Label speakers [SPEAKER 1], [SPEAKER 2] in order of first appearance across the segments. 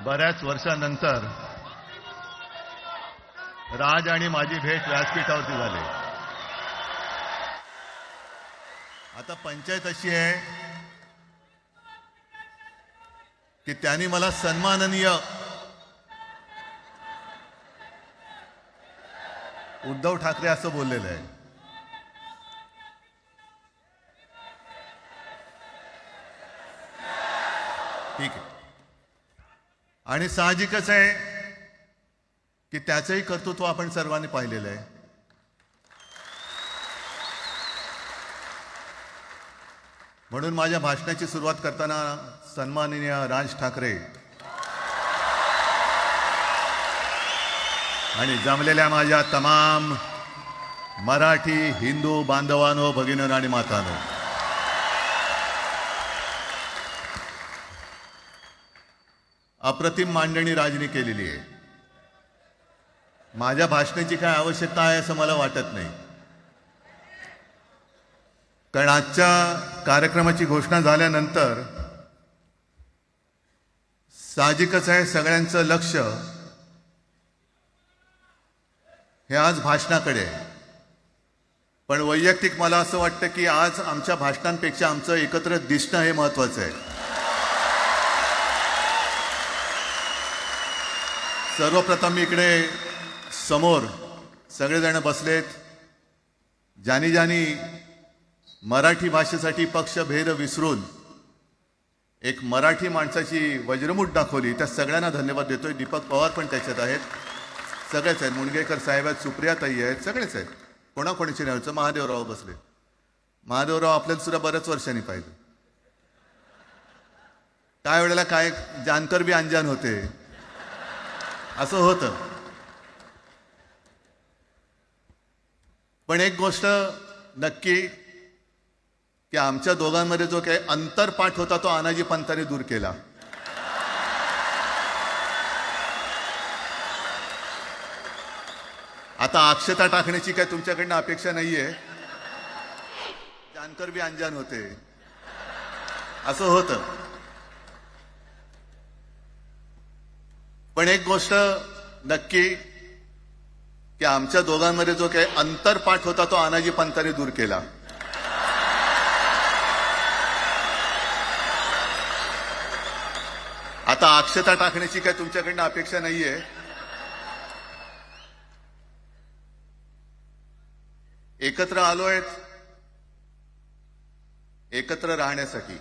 [SPEAKER 1] बऱ्याच वर्षानंतर राज आणि माझी भेट व्यासपीठावरती झाली. आता पंचायत अशी आहे की त्यांनी मला सन्माननीय उद्धव ठाकरे असं बोललेलं आहे. ठीक आहे. आणि साहजिकच आहे की त्याचंही कर्तृत्व आपण सर्वांनी पाहिलेलं आहे. म्हणून माझ्या भाषणाची सुरुवात करताना सन्माननीय राज ठाकरे आणि जमलेल्या माझ्या तमाम मराठी हिंदू बांधवांनो, भगिनींनो आणि मातांनो, अप्रतिम मांडणी राजनी केलेली आहे. माझ्या भाषणाची काय आवश्यकता आहे असं मला वाटत नाही, कारण आजच्या कार्यक्रमाची घोषणा झाल्यानंतर साहजिकच आहे सगळ्यांचं लक्ष हे आज भाषणाकडे आहे. पण वैयक्तिक मला असं वाटतं की आज आमच्या भाषणांपेक्षा आमचं एकत्र दिसणं हे महत्त्वाचं आहे. सर्वप्रथम मी इकडे समोर सगळेजण बसलेत, ज्यांनी ज्यांनी मराठी भाषेसाठी पक्षभेद विसरून एक मराठी माणसाची वज्रमूठ दाखवली, त्या सगळ्यांना धन्यवाद देतोय. दीपक पवार पण त्याच्यात आहेत, सगळेच आहेत, मुणगेकर साहेब आहेत, सुप्रियाताई आहेत, सगळेच आहेत. कोणाकोणाची नाही, महादेवराव बसले. महादेवराव आपल्याला सुद्धा बऱ्याच वर्षांनी पाहिलं. काय वेळेला काय जानकर बी अनजान होते, असं होतं. पण एक गोष्ट नक्की की आमच्या दोघांमध्ये जो काही अंतरपाठ होता तो आनाजी पंतांनी दूर केला. आता अक्षता टाकण्याची काय तुमच्याकडनं अपेक्षा नाहीये. जानकर बी अनजान होते, असं होतं. पण एक गोष्ट नक्की की आमच्या दोघांमध्ये जो काही अंतरपाठ होता तो आनाजी पंतांनी दूर केला. आता अक्षता टाकण्याची काय तुमच्याकडनं अपेक्षा नाहीये. एकत्र आलोय एकत्र राहण्यासाठी.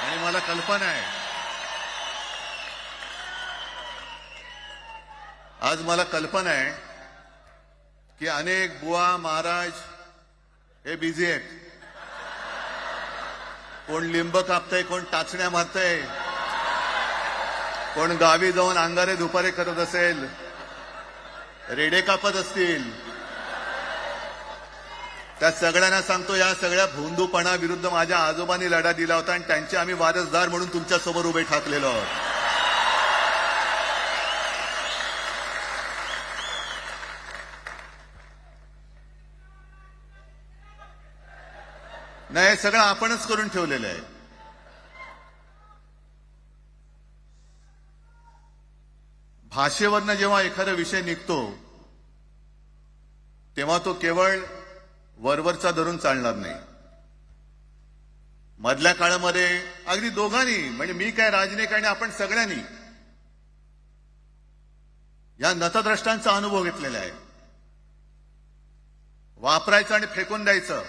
[SPEAKER 1] आणि मला कल्पना आहे, आज मला कल्पना आहे की अनेक बुवा महाराज हे बिझी आहेत. कोण लिंब कापतंय, कोण टाचण्या मारतंय, कोण गावी जाऊन अंगारे दुपारे करत असेल, रेडे कापत असतील. त्या सगळ्यांना सांगतो, या सगळ्या भोंदूपणा विरुद्ध माझ्या आजोबांनी लढा दिला होता आणि त्यांचे आम्ही वारसदार म्हणून तुमच्या समोर उभे ठाकलेलो आहोत. नाही, सगळं आपणच करून ठेवलेलं आहे. भाषेवरनं जेव्हा एखादा विषय निघतो तेव्हा तो केवळ वरवरचा धरून चालणार नाही. मधल्या काळामध्ये अगदी दोघांनी, म्हणजे मी काय राजनिक आणि आपण सगळ्यांनी या नतद्रष्टांचा अनुभव घेतलेला आहे. वापरायचं आणि फेकून द्यायचं.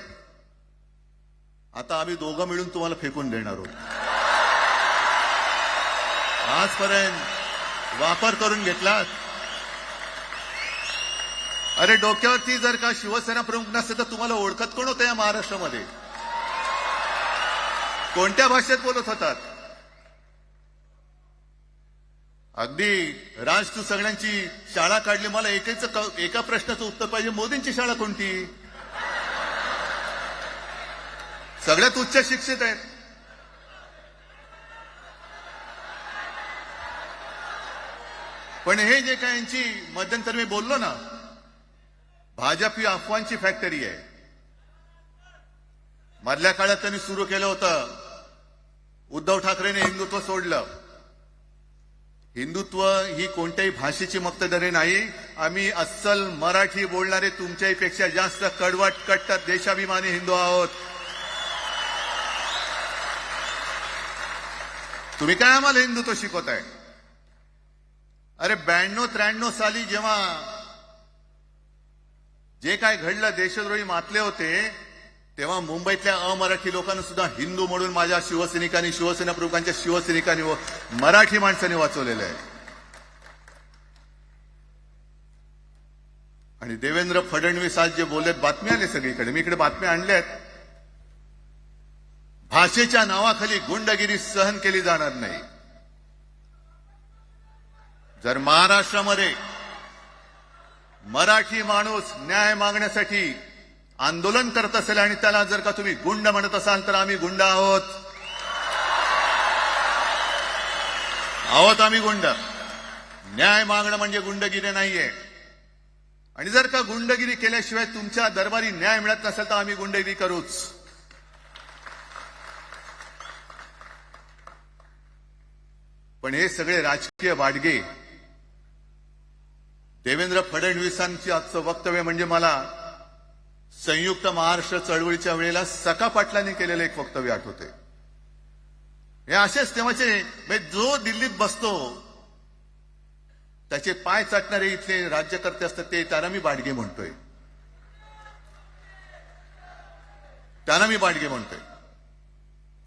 [SPEAKER 1] आता आम्ही दोघं मिळून तुम्हाला फेकून देणार आहोत. आजपर्यंत वापर करून घेतलात. अरे डोक्यावरती जर का शिवसेना प्रमुख नसते तर तुम्हाला ओळखत कोण होतं या महाराष्ट्रामध्ये? कोणत्या भाषेत बोलत होतात? अगदी राज, तू सगळ्यांची शाळा काढली, मला एका प्रश्नाचं उत्तर पाहिजे. मोदींची शाळा कोणती? सगळ्यात उच्च शिक्षित आहेत. पण हे जे काय यांची मध्यंतरी मी बोललो ना, भाजप ही अफवांची फॅक्टरी आहे. मधल्या काळात त्यांनी सुरू केलं होतं, उद्धव ठाकरेने हिंदुत्व सोडलं. हिंदुत्व ही कोणत्याही भाषेची मक्तेदारी नाही. आम्ही अस्सल मराठी बोलणारे तुमच्याही पेक्षा जास्त कडवट कट्टर देशाभिमानी हिंदू आहोत. तुम्ही काय आम्हाला हिंदुत्व शिकवताय? अरे 92-93 साली जेव्हा जे काय घडलं, देशद्रोही मातले होते, तेव्हा मुंबईतल्या अमराठी लोकांना सुद्धा हिंदू म्हणून माझ्या शिवसैनिकांनी, शिवसेना प्रमुखांच्या शिवसैनिकांनी व मराठी माणसांनी वाचवलेलं आहे. आणि देवेंद्र फडणवीस आज जे बोललेत, बातमी आली सगळीकडे, मी इकडे बातम्या आणल्यात. भाषेच्या नावाखाली गुंडगिरी सहन केली जाणार नाही. जर महाराष्ट्रामध्ये मराठी माणूस न्याय मागण्यासाठी आंदोलन करत असेल आणि त्याला जर का तुम्ही गुंड म्हणत असाल, तर आम्ही गुंड आहोत. आम्ही गुंड. न्याय मागणं म्हणजे गुंडगिरी नाहीये. आणि जर का गुंडगिरी केल्याशिवाय तुमच्या दरबारी न्याय मिळत नसेल, तर आम्ही गुंडगिरी करूच. पण हे सगळे राजकीय वाडगे. देवेंद्र फडणवीसांची आजचं वक्तव्य म्हणजे मला संयुक्त महाराष्ट्र चळवळीच्या वेळेला सखा पाटलांनी केलेलं एक वक्तव्य आठवते. हे असेच तेव्हाचे, जो दिल्लीत बसतो त्याचे पाय चाटणारे इथले राज्यकर्ते असतात, ते त्यांना मी बाडगे म्हणतोय.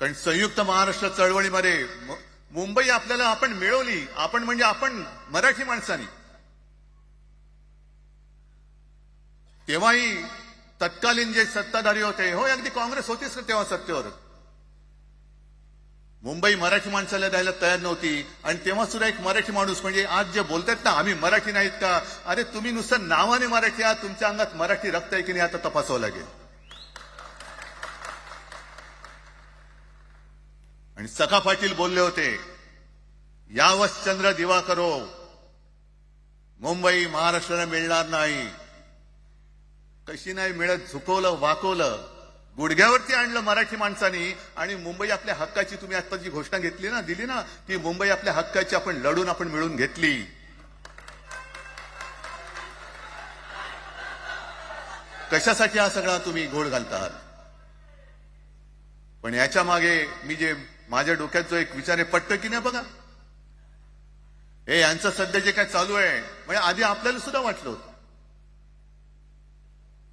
[SPEAKER 1] कारण संयुक्त महाराष्ट्र चळवळीमध्ये मुंबई आपल्याला आपण मिळवली. आपण म्हणजे आपण मराठी माणसांनी. तेव्हाही तत्कालीन जे सत्ताधारी होते, हो अगदी काँग्रेस होतीच ना तेव्हा सत्तेवर, मुंबई मराठी माणसाला द्यायला तयार नव्हती. आणि तेव्हा सुद्धा एक मराठी माणूस, म्हणजे आज जे बोलतात ना आम्ही मराठी नाहीत का, अरे तुम्ही नुसतं नावाने मराठी आहात, तुमच्या अंगात मराठी रक्त आहे की नाही आता तपासावं लागेल. आणि सखा पाटील बोलले होते, यावत चंद्र दिवाकरो, मुंबई महाराष्ट्राला मिळणार नाही. कशी नाही मिळत, झुकवलं, वाकवलं, गुडघ्यावरती आणलं मराठी माणसानी. आणि मुंबई आपल्या हक्काची, तुम्ही आता जी घोषणा घेतली ना, दिली ना, ती मुंबई आपल्या हक्काची आपण लढून आपण मिळून घेतली. कशासाठी हा सगळा तुम्ही घोळ घालतात? पण याच्या मागे मी जे माझ्या डोक्यात जो एक विचार आहे, पटतं की नाही बघा. हे यांचं सध्या जे काय चालू आहे, म्हणजे आधी आपल्याला सुद्धा वाटलं होतं.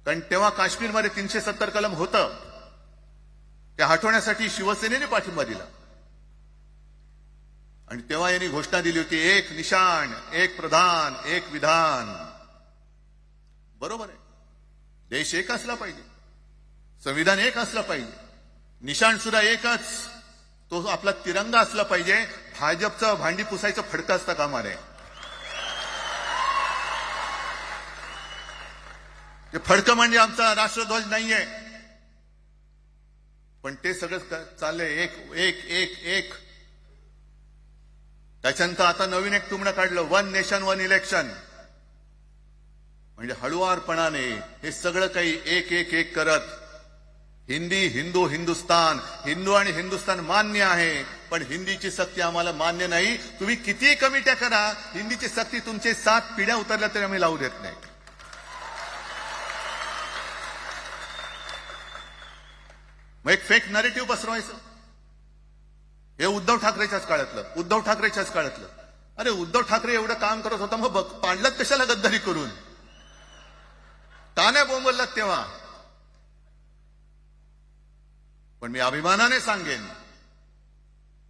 [SPEAKER 1] कारण तेव्हा काश्मीरमध्ये 370 कलम होतं, ते हटवण्यासाठी शिवसेनेने पाठिंबा दिला. आणि तेव्हा यांनी घोषणा दिली होती, एक निशाण, एक प्रधान, एक विधान. बरोबर आहे, देश एक असला पाहिजे, संविधान एक असलं पाहिजे, निशाण सुद्धा एकच, तो आपला तिरंगा असला पाहिजे. भाजपचं भांडी पुसायचं फडकं असतं कामा नये. ते फडकं म्हणजे आमचा राष्ट्रध्वज नाहीये. पण ते सगळं चाललंय एक एक एक एक. त्याच्यानंतर आता नवीन एक टुमणं काढलं, 1 नेशन 1 इलेक्शन. म्हणजे हळुवारपणाने हे सगळं काही एक एक एक करत, हिंदी, हिंदू, हिंदुस्तान, हिंदू आणि हिंदुस्तान मान्य आहे, पण हिंदीची सक्ती आम्हाला मान्य नाही. तुम्ही कितीही कमिट्या करा, हिंदीची सक्ती तुमचे 7 पिढ्या उतरल्या तरी आम्ही लावू देत नाही. मग एक फेक नरेटिव्ह पसरवायचं. हे उद्धव ठाकरेच्याच काळातलं. अरे उद्धव ठाकरे एवढं काम करत होता, मग पाडलं कशाला गद्दारी करून? तान्या बोंबललात तेव्हा. पण मी अभिमानाने सांगेन,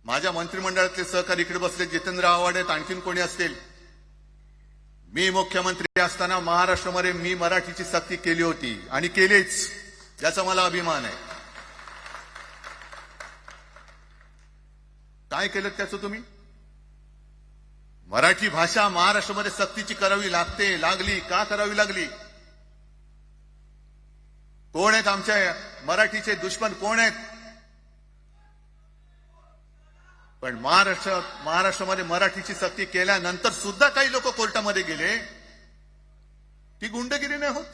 [SPEAKER 1] माझ्या मंत्रिमंडळातले सहकारी इकडे बसले, जितेंद्र आव्हाड आहेत, आणखीन कोणी असतील, मी मुख्यमंत्री असताना महाराष्ट्रामध्ये मी मराठीची सक्ती केली होती आणि केलीच, याचा मला अभिमान आहे. काय केलं त्याचं तुम्ही? मराठी भाषा महाराष्ट्रामध्ये सक्तीची करावी लागली. का करावी लागली? कोण आहेत आमच्या मराठीचे दुश्मन? कोण आहेत? पण महाराष्ट्रामध्ये मराठीची सक्ती केल्यानंतर सुद्धा काही लोक कोर्टामध्ये गेले. ती गुंडगिरी नाही होत.